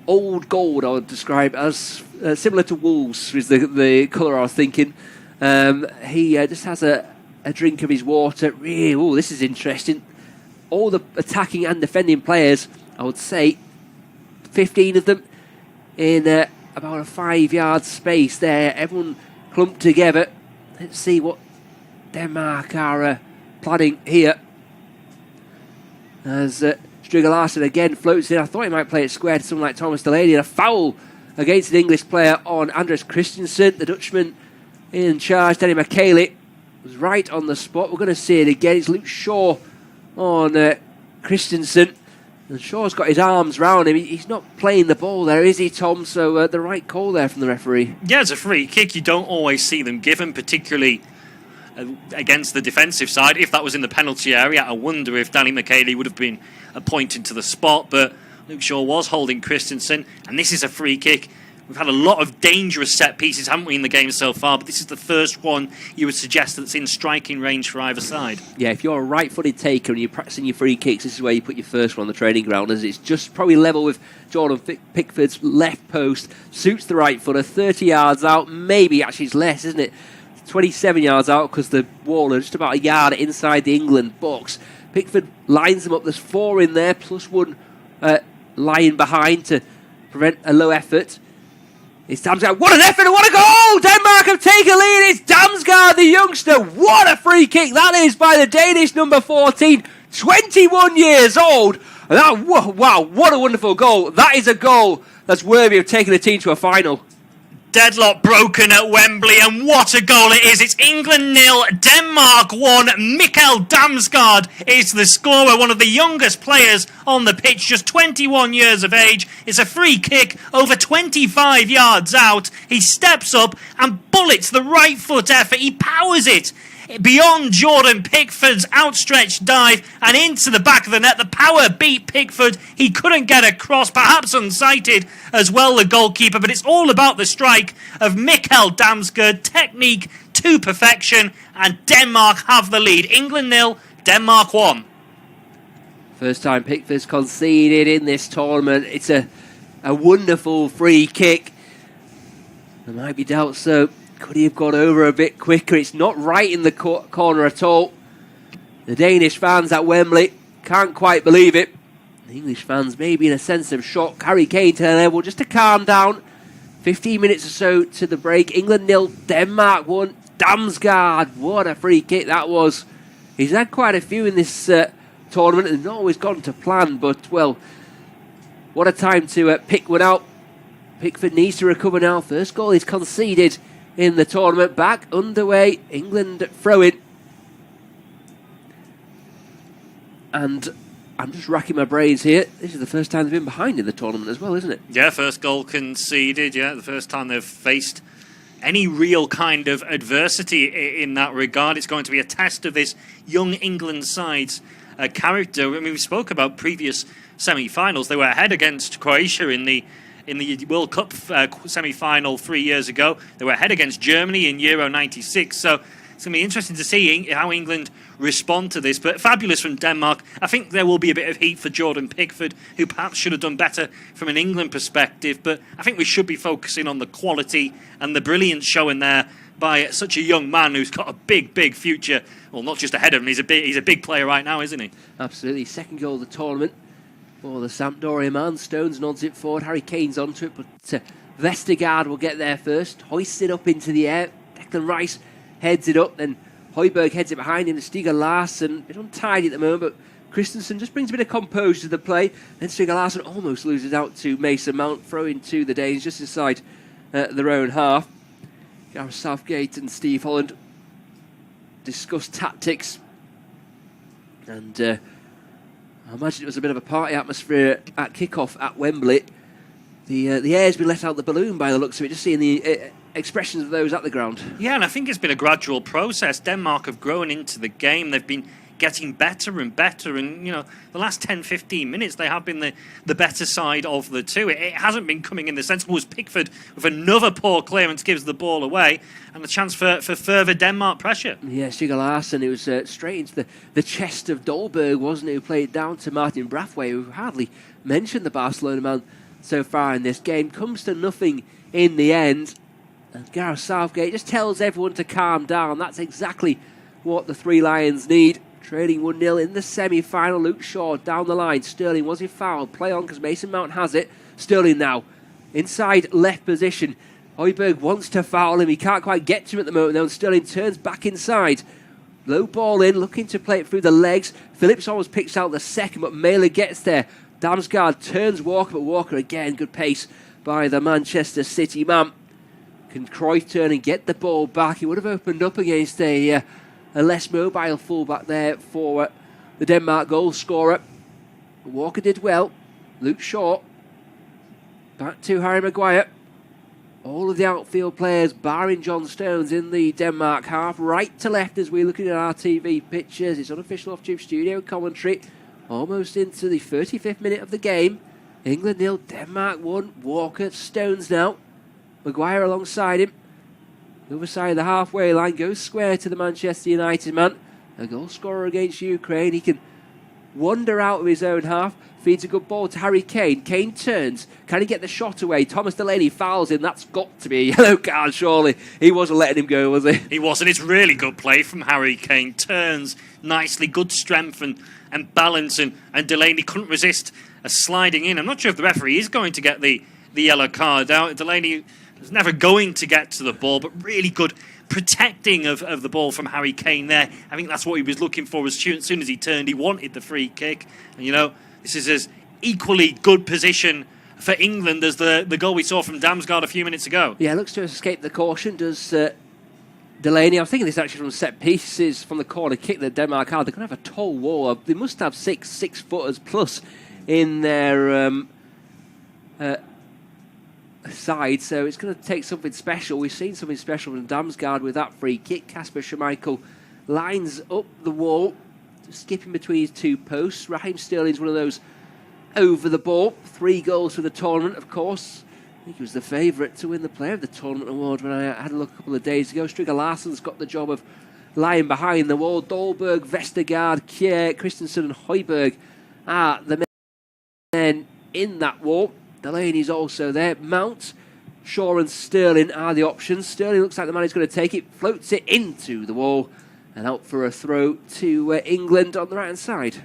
old gold, I would describe as similar to Wolves is the colour I was thinking. He just has a drink of his water. Really, this is interesting. All the attacking and defending players, I would say, 15 of them in about a 5-yard space there. Everyone clumped together. Let's see what Denmark are planning here. As Striger Larsen again floats in. I thought he might play it square to someone like Thomas Delaney. And a foul against an English player on Andres Christensen, the Dutchman in charge. Danny McKaylee was right on the spot. We're going to see it again. It's Luke Shaw on Christensen. And Shaw's got his arms round him. He's not playing the ball there, is he, Tom? So the right call there from the referee. Yeah, it's a free kick. You don't always see them given, particularly against the defensive side. If that was in the penalty area, I wonder if Danny McKaylee would have been pointing to the spot. But Luke Shaw was holding Christensen, and this is a free kick. We've had a lot of dangerous set pieces, haven't we, in the game so far? But this is the first one you would suggest that's in striking range for either side. Yeah, if you're a right-footed taker and you're practicing your free kicks, this is where you put your first one on the training ground, as it's just probably level with Jordan Pickford's left post. Suits the right footer, 30 yards out. Maybe actually it's less, isn't it? 27 yards out because the wall is just about a yard inside the England box. Pickford lines them up. There's 4 in there, plus 1 lying behind to prevent a low effort. It's Damsgaard. What an effort and what a goal! Denmark have taken a lead. It's Damsgaard, the youngster. What a free kick that is by the Danish number 14. 21 years old. And that, wow, what a wonderful goal. That is a goal that's worthy of taking a team to a final. Deadlock broken at Wembley, and what a goal it is. It's England 0, Denmark 1. Mikkel Damsgaard is the scorer, one of the youngest players on the pitch, just 21 years of age. It's a free kick over 25 yards out. He steps up and bullets the right foot effort. He powers it beyond Jordan Pickford's outstretched dive and into the back of the net. The power beat Pickford. He couldn't get across, perhaps unsighted as well, the goalkeeper, but it's all about the strike of Mikkel Damsgaard. Technique to perfection, and Denmark have the lead. England 0, Denmark 1. First time Pickford's conceded in this tournament. It's a wonderful free kick. There might be doubts, so could he have gone over a bit quicker? It's not right in the corner at all. The Danish fans at Wembley can't quite believe it. The English fans maybe in a sense of shock. Harry Kane to the level just to calm down. 15 minutes or so to the break. England 0, Denmark 1. Damsgaard, what a free kick that was. He's had quite a few in this tournament and not always gone to plan, but well, what a time to pick one out. Pickford needs to recover now. First goal is conceded in the tournament. Back underway. England throw-in. And I'm just racking my brains here. This is the first time they've been behind in the tournament as well, isn't it? Yeah, first goal conceded. Yeah, the first time they've faced any real kind of adversity in that regard. It's going to be a test of this young England side's character. I mean, we spoke about previous semi-finals. They were ahead against Croatia in the World Cup semi-final 3 years ago. They were ahead against Germany in Euro 96. So It's going to be interesting to see how England respond to this. But fabulous from Denmark. I think there will be a bit of heat for Jordan Pickford, who perhaps should have done better from an England perspective. But I think we should be focusing on the quality and the brilliance shown there by such a young man who's got a big, big future. Well, not just ahead of him, he's a big player right now, isn't he? Absolutely. Second goal of the tournament for the Sampdoria man. Stones nods it forward. Harry Kane's onto it, but Vestergaard will get there first. Hoists it up into the air. Declan Rice heads it up, then Højbjerg heads it behind him. Stiger Larsson, a bit untidy at the moment, but Christensen just brings a bit of composure to the play. Then Stiger Larsson almost loses out to Mason Mount, throwing to the Danes just inside their own half. Gareth Southgate and Steve Holland discuss tactics, and I imagine it was a bit of a party atmosphere at kickoff at Wembley. The air's been let out the balloon by the looks of it, just seeing the expressions of those at the ground. Yeah, and I think it's been a gradual process. Denmark have grown into the game. They've been getting better and better, and the last 10-15 minutes they have been the better side of the two. It hasn't been coming in the sensible. Was Pickford with another poor clearance gives the ball away, and the chance for further Denmark pressure. Yeah, Stiger Larsson, it was straight into the chest of Dolberg, wasn't it, who played down to Martin Brathwaite, who hardly mentioned the Barcelona man so far in this game. Comes to nothing in the end, and Gareth Southgate just tells everyone to calm down. That's exactly what the Three Lions need. Trailing 1-0 in the semi-final. Luke Shaw down the line. Sterling, was he fouled? Play on because Mason Mount has it. Sterling now inside left position. Højbjerg wants to foul him. He can't quite get to him at the moment though, and Sterling turns back inside. Low ball in, looking to play it through the legs. Phillips almost picks out the second, but Mæhle gets there. Damsgaard turns Walker, but Walker again, good pace by the Manchester City man. Can Cruyff turn and get the ball back? He would have opened up against a less mobile fullback there for the Denmark goal scorer. Walker did well. Luke Shaw. Back to Harry Maguire. All of the outfield players, barring John Stones, in the Denmark half. Right to left as we're looking at our TV pictures. It's unofficial off-tube studio commentary. Almost into the 35th minute of the game. England 0, Denmark 1. Walker, Stones now. Maguire alongside him. The other side of the halfway line goes square to the Manchester United man. A goal scorer against Ukraine. He can wander out of his own half. Feeds a good ball to Harry Kane. Kane turns. Can he get the shot away? Thomas Delaney fouls him. That's got to be a yellow card, surely. He wasn't letting him go, was he? He wasn't. It's really good play from Harry Kane. Turns nicely. Good strength and balance. And Delaney couldn't resist sliding in. I'm not sure if the referee is going to get the yellow card out. Delaney was never going to get to the ball, but really good protecting of the ball from Harry Kane there. I think that's what he was looking for. As soon as he turned, he wanted the free kick. And, this is as equally good position for England as the goal we saw from Damsgaard a few minutes ago. Yeah, looks to escape the caution, does Delaney. I'm thinking this actually from set pieces from the corner kick that Denmark had. They're going to have a tall wall. They must have six footers plus in their side, so it's going to take something special. We've seen something special from Damsgaard with that free kick. Kasper Schmeichel lines up the wall, skipping between his two posts. Raheem Sterling's one of those over the ball. 3 goals for the tournament, of course. I think he was the favourite to win the Player of the Tournament award when I had a look a couple of days ago. Stiger Larsson's got the job of lying behind the wall. Dolberg, Vestergaard, Kjær, Christensen and Højbjerg are the men in that wall. Delaney's also there. Mount, Shaw and Sterling are the options. Sterling looks like the man who's going to take it, floats it into the wall, and out for a throw to England on the right-hand side.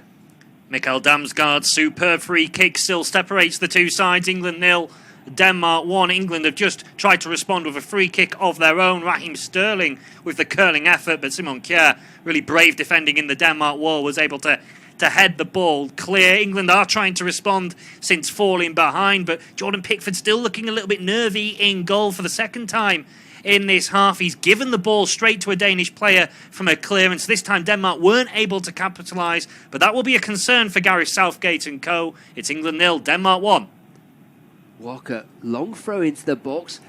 Mikael Damsgaard's superb free kick still separates the two sides. England 0, Denmark 1. England have just tried to respond with a free kick of their own. Raheem Sterling with the curling effort, but Simon Kjær, really brave defending in the Denmark wall, was able to head the ball clear. England are trying to respond since falling behind, but Jordan Pickford still looking a little bit nervy in goal for the second time in this half. He's given the ball straight to a Danish player from a clearance. This time Denmark weren't able to capitalise, but that will be a concern for Gareth Southgate and co. It's England 0, Denmark 1. Walker, long throw into the box,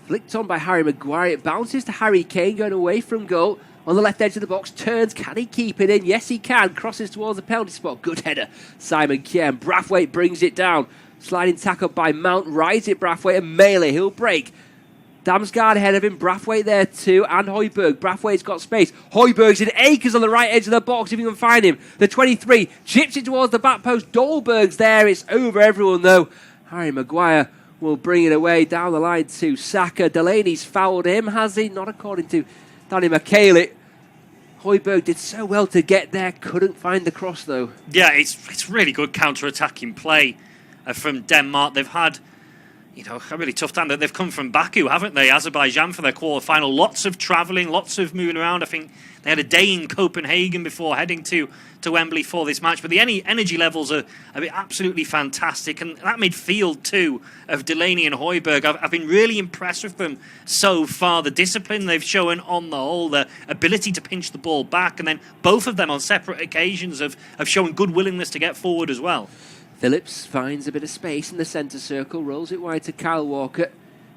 flicked on by Harry Maguire. It bounces to Harry Kane going away from goal. On the left edge of the box, turns, can he keep it in? Yes, he can. Crosses towards the penalty spot. Good header. Simon Kjær. Brathwaite brings it down. Sliding tackle by Mount. Rides it, Brathwaite, and Mæhle. He'll break. Damsgaard ahead of him, Brathwaite there too, and Højbjerg. Brathwaite's got space. Højbjerg's in acres on the right edge of the box if you can find him. The 23 chips it towards the back post. Dolberg's there. It's over everyone though. Harry Maguire will bring it away down the line to Saka. Delaney's fouled him, has he? Not according to Danny McKaylee. Højbjerg did so well to get there, couldn't find the cross though. Yeah, it's really good counter-attacking play from Denmark. They've had, a really tough time. They've come from Baku, haven't they? Azerbaijan for their quarter-final. Lots of travelling, lots of moving around. I think they had a day in Copenhagen before heading to Wembley for this match. But the energy levels are absolutely fantastic. And that midfield, too, of Delaney and Højbjerg, I've been really impressed with them so far. The discipline they've shown on the whole, the ability to pinch the ball back, and then both of them on separate occasions have shown good willingness to get forward as well. Phillips finds a bit of space in the centre circle, rolls it wide to Kyle Walker.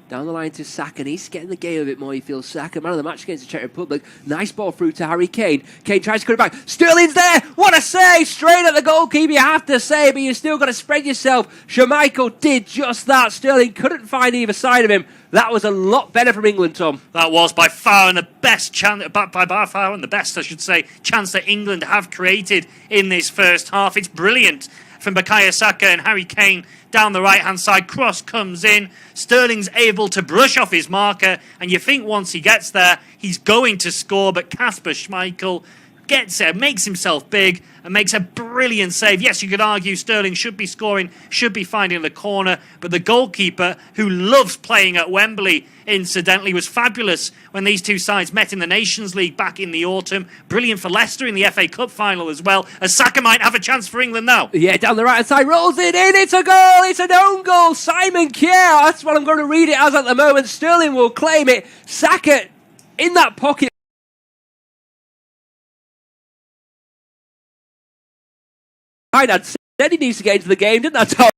Down the line to Saka, and he's getting the game a bit more, he feels. Saka, man of the match against the Czech Republic. Nice ball through to Harry Kane. Kane tries to cut it back. Sterling's there! What a save! Straight at the goalkeeper, you have to say, but you've still got to spread yourself. Schmeichel did just that. Sterling couldn't find either side of him. That was a lot better from England, Tom. That was by far and the best chance, by far and the best, I should say, chance that England have created in this first half. It's brilliant from Bukayo Saka and Harry Kane down the right-hand side. Cross comes in. Sterling's able to brush off his marker, and you think once he gets there, he's going to score, but Kasper Schmeichel gets there, makes himself big, and makes a brilliant save. Yes, you could argue Sterling should be scoring, should be finding the corner, but the goalkeeper, who loves playing at Wembley, incidentally, was fabulous when these two sides met in the Nations League back in the autumn. Brilliant for Leicester in the FA Cup final as well, as Saka might have a chance for England now. Yeah, down the right-hand side, rolls it in, it's a goal, it's an own goal. Simon Kjær, that's what I'm going to read it as at the moment. Sterling will claim it. Saka in that pocket. I'd said he needs to get into the game, didn't I, Tom?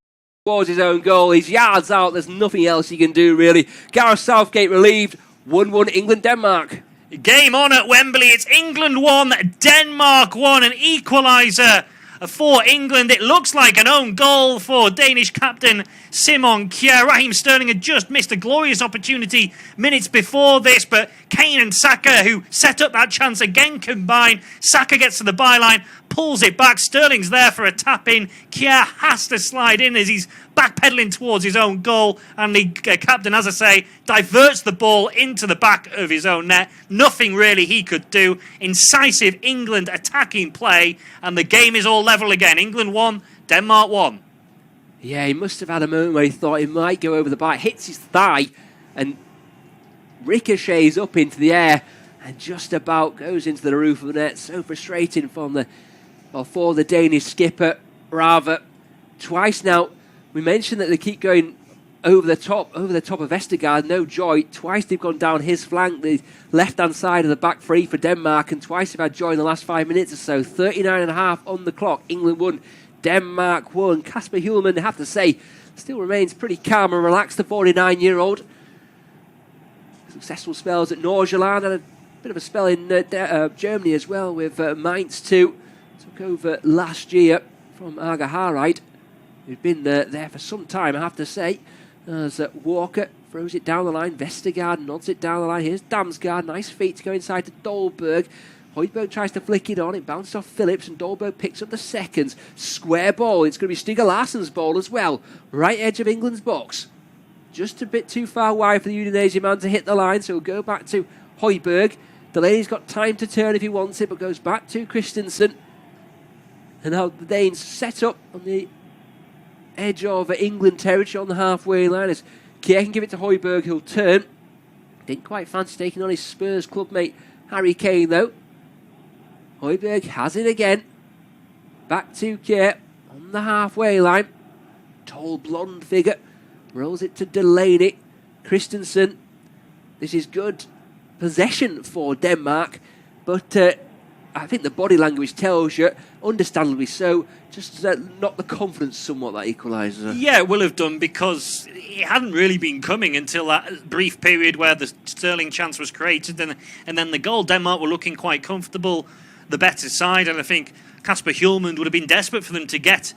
Towards his own goal. He's yards out. There's nothing else he can do, really. Gareth Southgate relieved. 1-1 England-Denmark. Game on at Wembley. It's England 1, Denmark 1. An equaliser for England. It looks like an own goal for Danish captain Simon Kjær. Raheem Sterling had just missed a glorious opportunity minutes before this, but Kane and Saka, who set up that chance again, combine. Saka gets to the byline, pulls it back. Sterling's there for a tap-in. Kjær has to slide in as he's backpedaling towards his own goal, and the captain, as I say, diverts the ball into the back of his own net. Nothing really he could do. Incisive England attacking play, and the game is all level again. England 1, Denmark 1. Yeah, he must have had a moment where he thought he might go over the bar. Hits his thigh and ricochets up into the air and just about goes into the roof of the net. So frustrating for the Danish skipper, rather. Twice now, we mentioned that they keep going over the top of Vestergaard. No joy. Twice they've gone down his flank, the left-hand side of the back three for Denmark, and twice they've had joy in the last 5 minutes or so. 39.5 on the clock. England 1, Denmark 1. Kasper Hjulmand, I have to say, still remains pretty calm and relaxed, the 49-year-old. Successful spells at Nordsjælland, and a bit of a spell in Germany as well with Mainz 2. Took over last year from Arga Harreid, who'd been there for some time, I have to say. As Walker throws it down the line, Vestergaard nods it down the line. Here's Damsgaard, nice feet to go inside to Dolberg. Højbjerg tries to flick it on, it bounced off Phillips, and Dolberg picks up the seconds. Square ball, it's going to be Stig Larsson's ball as well. Right edge of England's box. Just a bit too far wide for the Udinese man to hit the line, so we'll go back to Højbjerg. Delaney's got time to turn if he wants it, but goes back to Christensen. And now the Danes set up on the edge of England territory on the halfway line as Kjær can give it to Højbjerg, who'll turn. Didn't quite fancy taking on his Spurs clubmate Harry Kane though. Højbjerg has it again. Back to Kjær on the halfway line. Tall blonde figure. Rolls it to Delaney. Christensen. This is good possession for Denmark, but I think the body language tells you, understandably so, just not the confidence somewhat that equaliser. Yeah, it will have done, because it hadn't really been coming until that brief period where the Sterling chance was created, and then the goal. Denmark were looking quite comfortable, the better side, and I think Kasper Hjulmand would have been desperate for them to get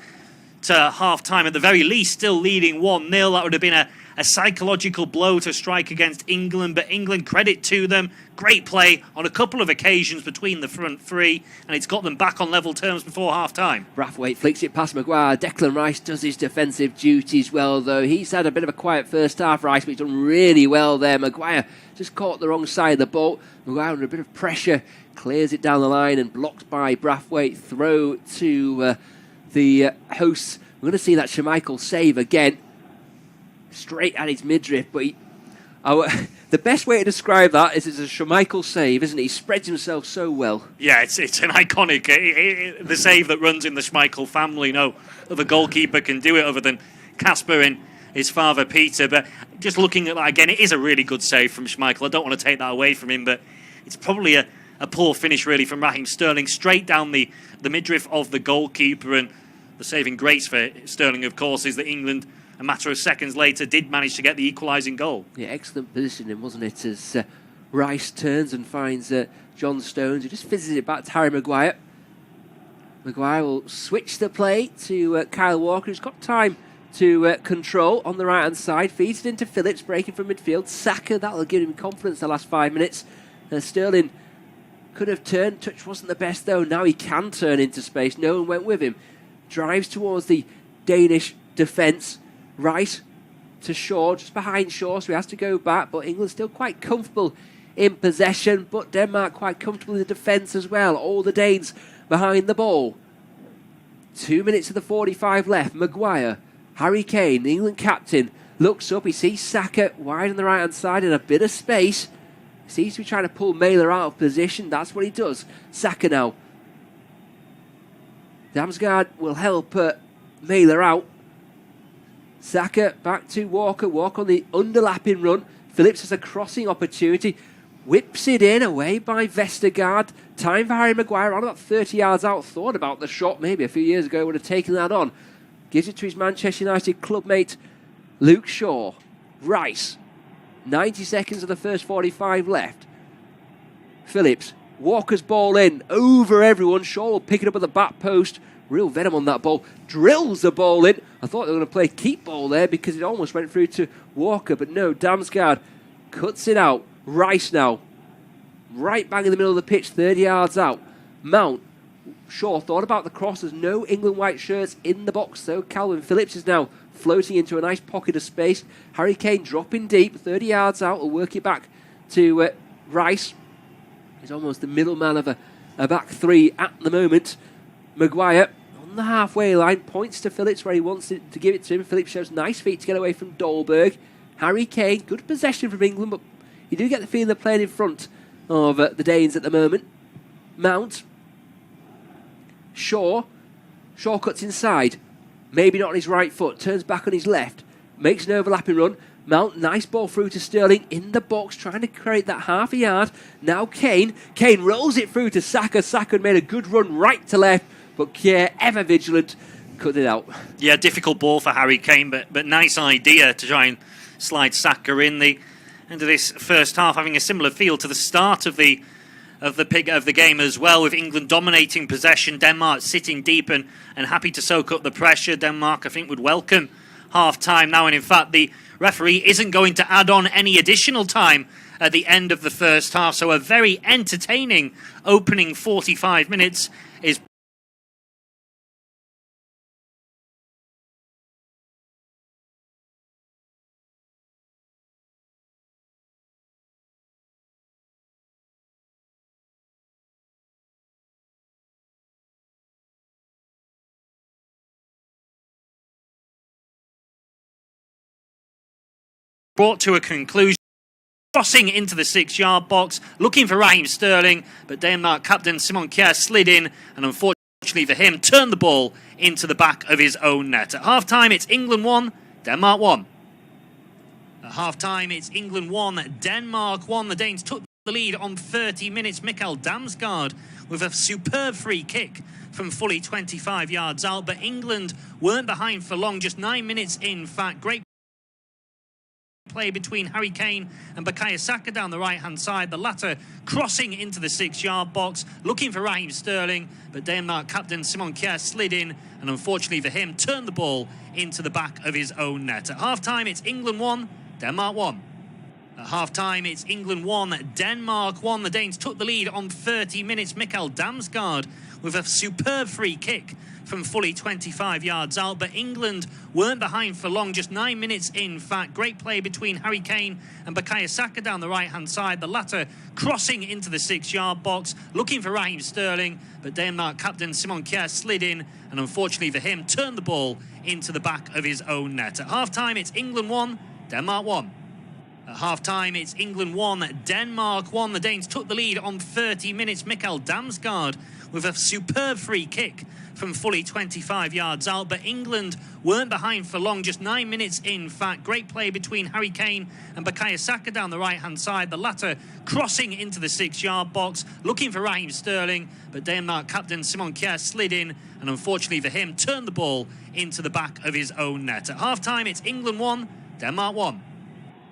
to half-time, at the very least, still leading 1-0. That would have been a psychological blow to strike against England, but England, credit to them, great play on a couple of occasions between the front three, and it's got them back on level terms before half-time. Braithwaite flicks it past Maguire. Declan Rice does his defensive duties well, though. He's had a bit of a quiet first half, Rice, but he's done really well there. Maguire just caught the wrong side of the ball. Maguire under a bit of pressure, clears it down the line and blocked by Braithwaite. Throw to the hosts. We're going to see that Schmeichel save again. Straight at his midriff, but the best way to describe that is it's a Schmeichel save, isn't it? He spreads himself so well. Yeah, it's an iconic, the save that runs in the Schmeichel family. No other goalkeeper can do it other than Casper and his father Peter. But just looking at that again, it is a really good save from Schmeichel. I don't want to take that away from him, but it's probably a poor finish really from Raheem Sterling, straight down the midriff of the goalkeeper. And the saving grace for Sterling, of course, is that England, a matter of seconds later, did manage to get the equalising goal. Yeah, excellent positioning, wasn't it? As Rice turns and finds John Stones, who just fizzes it back to Harry Maguire. Maguire will switch the play to Kyle Walker, who's got time to control on the right-hand side. Feeds it into Phillips, breaking from midfield. Saka, that'll give him confidence the last 5 minutes. Sterling could have turned. Touch wasn't the best, though. Now he can turn into space. No one went with him. Drives towards the Danish defence. Rice to Shaw, just behind Shaw, so he has to go back, but England still quite comfortable in possession, but Denmark quite comfortable in the defence as well. All the Danes behind the ball. 2 minutes of the 45 left. Maguire, Harry Kane, the England captain, looks up. He sees Saka wide on the right-hand side in a bit of space. He seems to be trying to pull Mailer out of position. That's what he does. Saka now. Damsgaard will help Mailer out. Saka back to Walker. Walker on the underlapping run. Phillips has a crossing opportunity. Whips it in, away by Vestergaard. Time for Harry Maguire, around about 30 yards out. Thought about the shot maybe a few years ago, would have taken that on. Gives it to his Manchester United clubmate, Luke Shaw. Rice. 90 seconds of the first 45 left. Phillips. Walker's ball in. Over everyone. Shaw will pick it up at the back post. Real venom on that ball. Drills the ball in. I thought they were going to play keep ball there because it almost went through to Walker. But no, Damsgaard cuts it out. Rice now. Right bang in the middle of the pitch, 30 yards out. Mount. Shaw thought about the cross. There's no England white shirts in the box, though. Calvin Phillips is now floating into a nice pocket of space. Harry Kane dropping deep, 30 yards out. Will work it back to Rice. He's almost the middleman of a back three at the moment. Maguire on the halfway line points to Phillips where he wants it to give it to him. Phillips shows nice feet to get away from Dolberg. Harry Kane, good possession from England, but you do get the feeling they're playing in front of the Danes at the moment. Mount. Shaw. Shaw cuts inside. Maybe not on his right foot. Turns back on his left. Makes an overlapping run. Mount, nice ball through to Sterling in the box, trying to create that half a yard. Now Kane. Kane rolls it through to Saka. Saka made a good run right to left, but Kier, ever vigilant, cut it out. Yeah, difficult ball for Harry Kane, but nice idea to try and slide Saka in the into this first half, having a similar feel to the start of the game as well, with England dominating possession, Denmark sitting deep and happy to soak up the pressure. Denmark, I think, would welcome half-time now, and in fact the referee isn't going to add on any additional time at the end of the first half, so a very entertaining opening 45 minutes is brought to a conclusion. Crossing into the 6-yard box, looking for Raheem Sterling, but Denmark captain Simon Kjær slid in and unfortunately for him turned the ball into the back of his own net. At half-time it's England 1, Denmark 1. At half-time it's England 1, Denmark 1. The Danes took the lead on 30 minutes. Mikael Damsgaard with a superb free kick from fully 25 yards out, but England weren't behind for long, just 9 minutes in fact. Great Play between Harry Kane and Bukayo Saka down the right-hand side, the latter crossing into the 6-yard box, looking for Raheem Sterling, but Denmark captain Simon Kjær slid in and unfortunately for him turned the ball into the back of his own net. At half-time it's England 1, Denmark 1. At half-time it's England 1, Denmark 1. The Danes took the lead on 30 minutes. Mikkel Damsgaard with a superb free kick from fully 25 yards out, but England weren't behind for long, just 9 minutes in fact. Great play between Harry Kane and Bukayo Saka down the right-hand side, the latter crossing into the 6-yard box, looking for Raheem Sterling, but Denmark captain Simon Kjær slid in and unfortunately for him turned the ball into the back of his own net. At half-time it's England 1, Denmark 1. At half-time it's England 1, Denmark 1. The Danes took the lead on 30 minutes. Mikkel Damsgaard with a superb free kick from fully 25 yards out, but England weren't behind for long, just 9 minutes in fact. Great play between Harry Kane and Bukayo Saka down the right-hand side, the latter crossing into the 6-yard box, looking for Raheem Sterling, but Denmark captain Simon Kjær slid in and unfortunately for him turned the ball into the back of his own net. At half-time it's England 1, Denmark 1.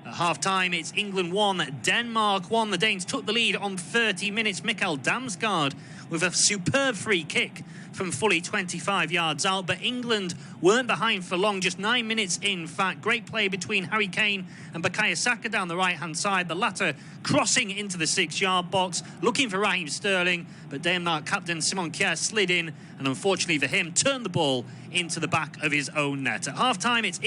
At half-time it's England 1, Denmark 1. The Danes took the lead on 30 minutes. Mikkel Damsgaard with a superb free kick from fully 25 yards out, but England weren't behind for long, just 9 minutes in fact. Great play between Harry Kane and Bukayo Saka down the right-hand side, the latter crossing into the 6-yard box, looking for Raheem Sterling, but Denmark captain Simon Kjær slid in and unfortunately for him turned the ball into the back of his own net. At half-time it's